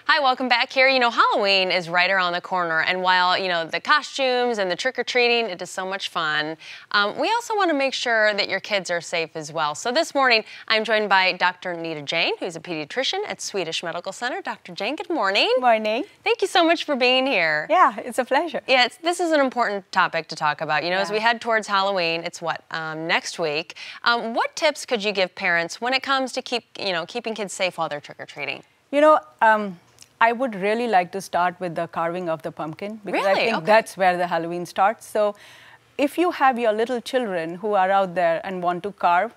Hi, welcome back here. Halloween is right around the corner, and while, the costumes and the trick-or-treating, it is so much fun, we also want to make sure that your kids are safe as well. So this morning, I'm joined by Dr. Nita Jain, who's a pediatrician at Swedish Medical Center. Dr. Jain, good morning. Morning. Thank you so much for being here. Yeah, it's a pleasure. Yeah, this is an important topic to talk about. As we head towards Halloween, it's next week. What tips could you give parents when it comes to keeping kids safe while they're trick-or-treating? I would really like to start with the carving of the pumpkin because really? I think that's where the Halloween starts. So if you have your little children who are out there and want to carve,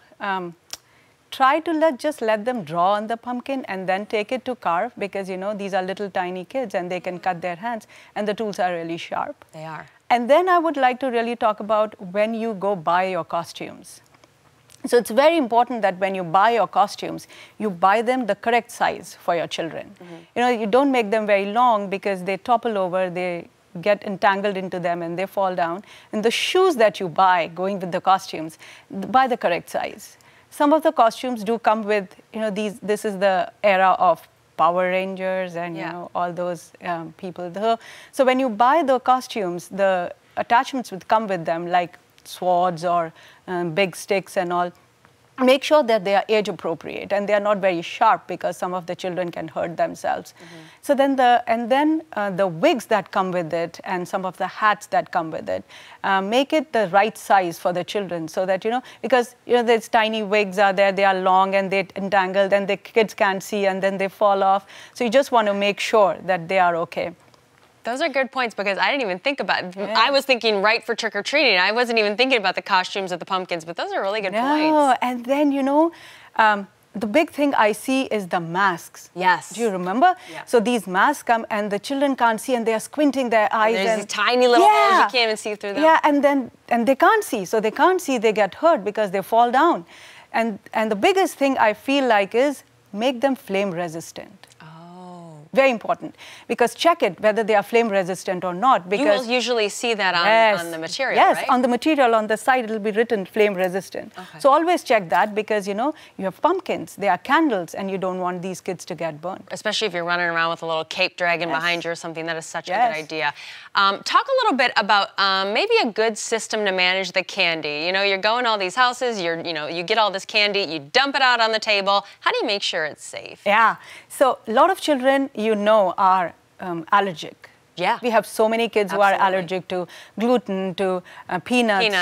try to just let them draw on the pumpkin and then take it to carve because, these are little tiny kids and they can cut their hands and the tools are really sharp. They are. And then I would like to really talk about when you go buy your costumes. So it's very important that when you buy your costumes, you buy them the correct size for your children. Mm-hmm. You don't make them very long because they topple over, they get entangled into them and they fall down. And the shoes that you buy going with the costumes, buy the correct size. Some of the costumes do come with, this is the era of Power Rangers and, all those people. So when you buy the costumes, the attachments would come with them like swords or big sticks and all. Make sure that they are age appropriate and they are not very sharp because some of the children can hurt themselves. Mm-hmm. So then the wigs that come with it and some of the hats that come with it, make it the right size for the children so that, because there's tiny wigs are there, they are long and they entangled and the kids can't see and then they fall off. So you just want to make sure that they are okay. Those are good points because I didn't even think about it. Yeah. I was thinking right for trick-or-treating. I wasn't even thinking about the costumes of the pumpkins, but those are really good points. And then, the big thing I see is the masks. Yes. Do you remember? Yeah. So these masks come and the children can't see and they are squinting their eyes. And there's these tiny little holes, you can't even see through them. Yeah, and they can't see. So they can't see, they get hurt because they fall down. And the biggest thing I feel like is make them flame resistant. Very important, because check it whether they are flame resistant or not. Because you will usually see that on the material, yes, right? on the material on the side it will be written flame resistant. Okay. So always check that because you have pumpkins, they are candles, and you don't want these kids to get burned. Especially if you're running around with a little cape dragon behind you or something. That is such a good idea. Talk a little bit about maybe a good system to manage the candy. You're going all these houses, you get all this candy, you dump it out on the table. How do you make sure it's safe? Yeah, so a lot of children are allergic. Yeah. We have so many kids who are allergic to gluten, to peanuts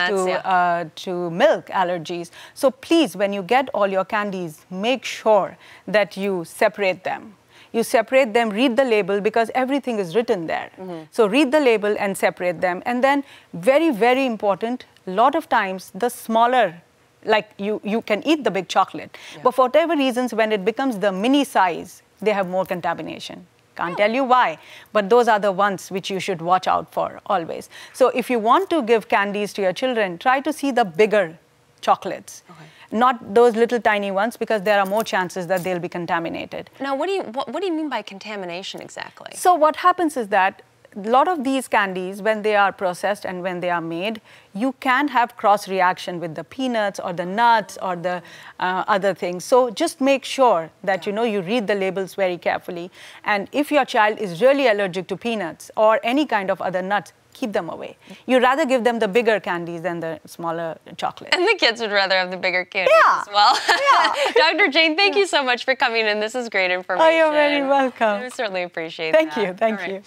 to milk allergies. So please, when you get all your candies, make sure that you separate them. You separate them, read the label, because everything is written there. Mm-hmm. So read the label and separate them. And then, very, very important, a lot of times, the smaller, like you can eat the big chocolate. Yeah. But for whatever reasons, when it becomes the mini size, they have more contamination. Can't tell you why, but those are the ones which you should watch out for always. So if you want to give candies to your children, try to see the bigger chocolates, not those little tiny ones, because there are more chances that they'll be contaminated. Now, what do you mean by contamination exactly? So what happens is that a lot of these candies, when they are processed and when they are made, you can have cross-reaction with the peanuts or the nuts or the other things. So just make sure that, you read the labels very carefully. And if your child is really allergic to peanuts or any kind of other nuts, keep them away. You'd rather give them the bigger candies than the smaller chocolate. And the kids would rather have the bigger candies as well. Yeah. Dr. Jain, thank you so much for coming in. This is great information. Oh, you're very welcome. I certainly appreciate that. Thank you. Thank you.